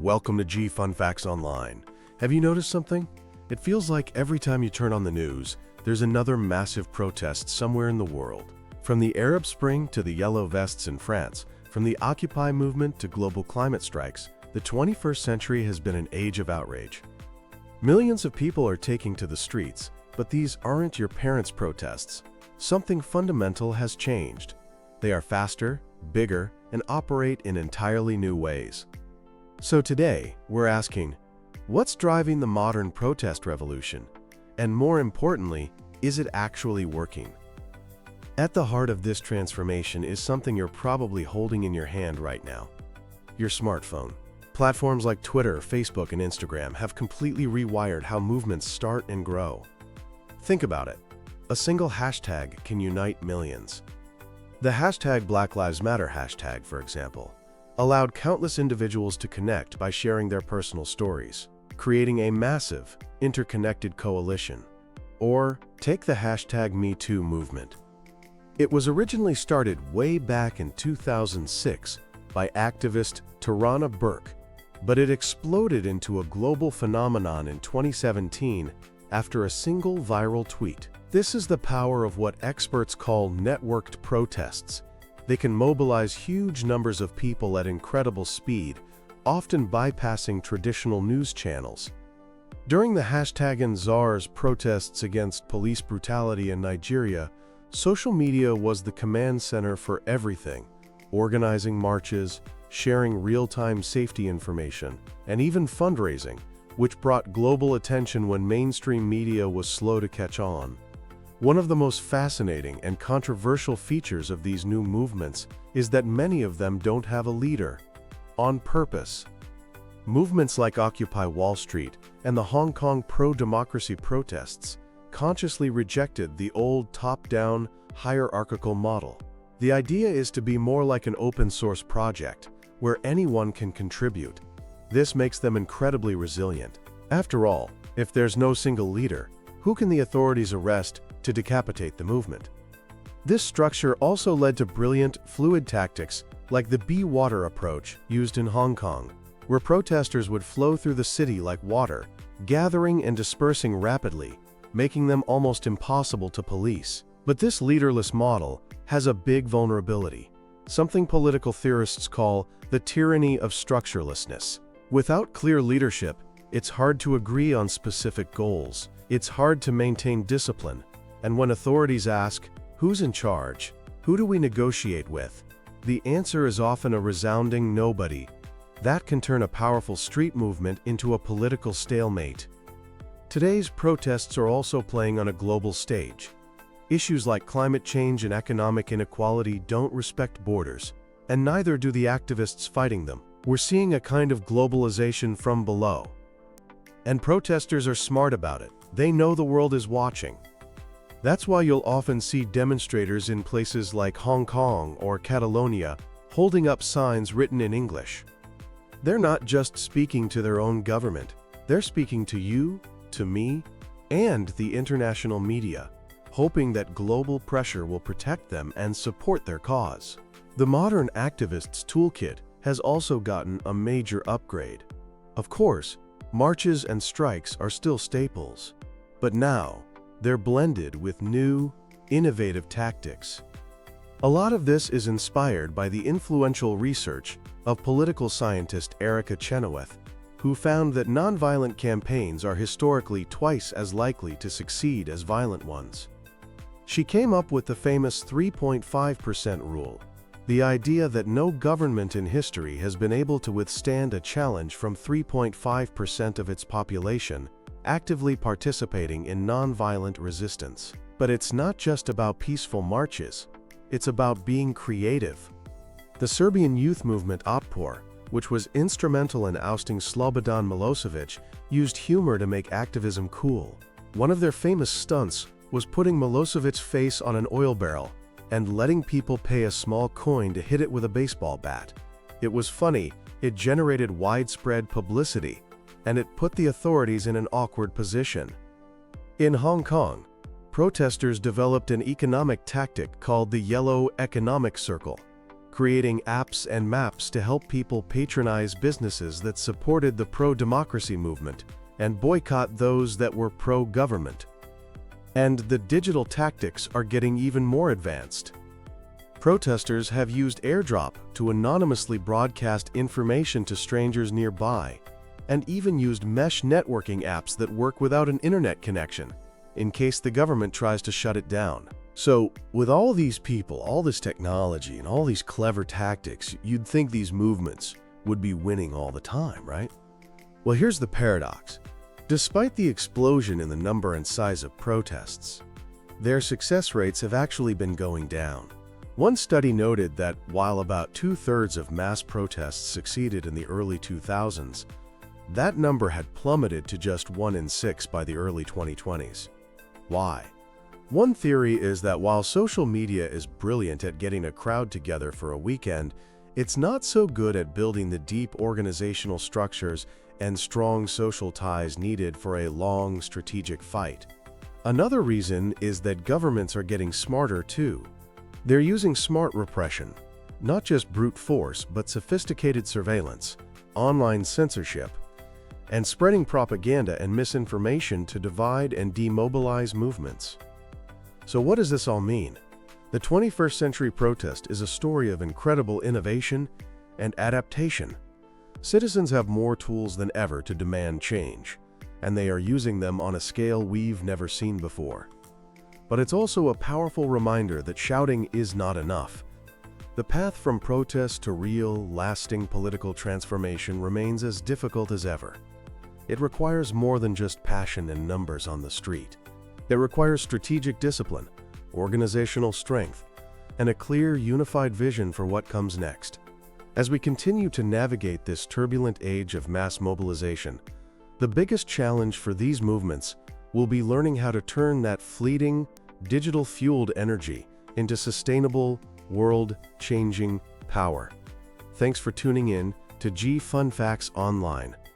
Welcome to G Fun Facts Online. Have you noticed something? It feels like every time you turn on the news, there's another massive protest somewhere in the world. From the Arab Spring to the Yellow Vests in France, from the Occupy movement to global climate strikes, the 21st century has been an age of outrage. Millions of people are taking to the streets, but these aren't your parents' protests. Something fundamental has changed. They are faster, bigger, and operate in entirely new ways. So today, we're asking, what's driving the modern protest revolution? And more importantly, is it actually working? At the heart of this transformation is something you're probably holding in your hand right now: your smartphone. Platforms like Twitter, Facebook, and Instagram have completely rewired how movements start and grow. Think about it. A single hashtag can unite millions. The hashtag Black Lives Matter hashtag, for example, allowed countless individuals to connect by sharing their personal stories, creating a massive, interconnected coalition. Or take the hashtag #MeToo movement. It was originally started way back in 2006 by activist Tarana Burke, but it exploded into a global phenomenon in 2017 after a single viral tweet. This is the power of what experts call networked protests. They can mobilize huge numbers of people at incredible speed, often bypassing traditional news channels. During the #NZARS protests against police brutality in Nigeria, social media was the command center for everything: organizing marches, sharing real-time safety information, and even fundraising, which brought global attention when mainstream media was slow to catch on. One of the most fascinating and controversial features of these new movements is that many of them don't have a leader. On purpose. Movements like Occupy Wall Street and the Hong Kong pro-democracy protests consciously rejected the old top-down, hierarchical model. The idea is to be more like an open-source project, where anyone can contribute. This makes them incredibly resilient. After all, if there's no single leader, who can the authorities arrest to decapitate the movement? This structure also led to brilliant, fluid tactics like the Be Water approach used in Hong Kong, where protesters would flow through the city like water, gathering and dispersing rapidly, making them almost impossible to police. But this leaderless model has a big vulnerability, something political theorists call the tyranny of structurelessness. Without clear leadership, it's hard to agree on specific goals. It's hard to maintain discipline. And when authorities ask, who's in charge? Who do we negotiate with? The answer is often a resounding nobody. That can turn a powerful street movement into a political stalemate. Today's protests are also playing on a global stage. Issues like climate change and economic inequality don't respect borders, and neither do the activists fighting them. We're seeing a kind of globalization from below. And protesters are smart about it. They know the world is watching. That's why you'll often see demonstrators in places like Hong Kong or Catalonia holding up signs written in English. They're not just speaking to their own government. They're speaking to you, to me, and the international media, hoping that global pressure will protect them and support their cause. The modern activist's toolkit has also gotten a major upgrade. Of course, marches and strikes are still staples, but now they're blended with new, innovative tactics. A lot of this is inspired by the influential research of political scientist Erica Chenoweth, who found that nonviolent campaigns are historically twice as likely to succeed as violent ones. She came up with the famous 3.5% rule, the idea that no government in history has been able to withstand a challenge from 3.5% of its population actively participating in nonviolent resistance. But it's not just about peaceful marches, it's about being creative. The Serbian youth movement Otpor, which was instrumental in ousting Slobodan Milosevic, used humor to make activism cool. One of their famous stunts was putting Milosevic's face on an oil barrel and letting people pay a small coin to hit it with a baseball bat. It was funny, it generated widespread publicity, and it put the authorities in an awkward position. In Hong Kong, protesters developed an economic tactic called the Yellow Economic Circle, creating apps and maps to help people patronize businesses that supported the pro-democracy movement and boycott those that were pro-government. And the digital tactics are getting even more advanced. Protesters have used airdrop to anonymously broadcast information to strangers nearby, and even used mesh networking apps that work without an internet connection, in case the government tries to shut it down. So, with all these people, all this technology, and all these clever tactics, you'd think these movements would be winning all the time, right? Well, here's the paradox. Despite the explosion in the number and size of protests, their success rates have actually been going down. One study noted that while about 2/3 of mass protests succeeded in the early 2000s, that number had plummeted to just 1 in 6 by the early 2020s. Why? One theory is that while social media is brilliant at getting a crowd together for a weekend, it's not so good at building the deep organizational structures and strong social ties needed for a long, strategic fight. Another reason is that governments are getting smarter too. They're using smart repression, not just brute force, but sophisticated surveillance, online censorship, and spreading propaganda and misinformation to divide and demobilize movements. So what does this all mean? The 21st century protest is a story of incredible innovation and adaptation. Citizens have more tools than ever to demand change, and they are using them on a scale we've never seen before. But it's also a powerful reminder that shouting is not enough. The path from protest to real, lasting political transformation remains as difficult as ever. It requires more than just passion and numbers on the street. It requires strategic discipline, organizational strength, and a clear, unified vision for what comes next. As we continue to navigate this turbulent age of mass mobilization, the biggest challenge for these movements will be learning how to turn that fleeting, digital-fueled energy into sustainable, world-changing power. Thanks for tuning in to G Fun Facts Online.